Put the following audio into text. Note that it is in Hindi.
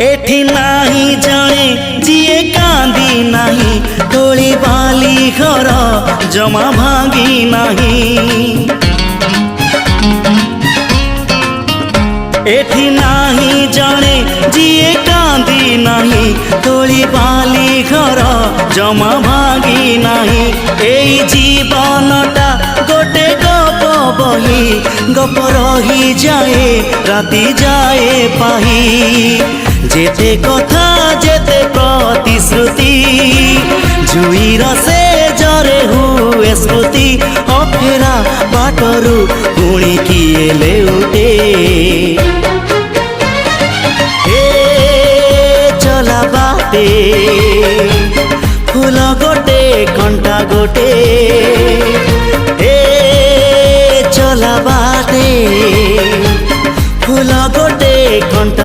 एठी नाही जाने जिए कांदी नाही तोली बाली घर जमा भांगी नाही। एठी नाही जाने जिए कांदी नाही तोली बाली घर जमा भांगी नाही। एई जीवनटा गोटे गप बही गप रही जाए राति जाए पाही। जेते कथा जेते प्रतिश्रुति जुईर से जरे हुए स्मृति अफेरा बाटरू पुणी किए लेउटे। चला बाटे फूल गोटे कंटा गोटे चला बाटे फूल गोटे कंटा।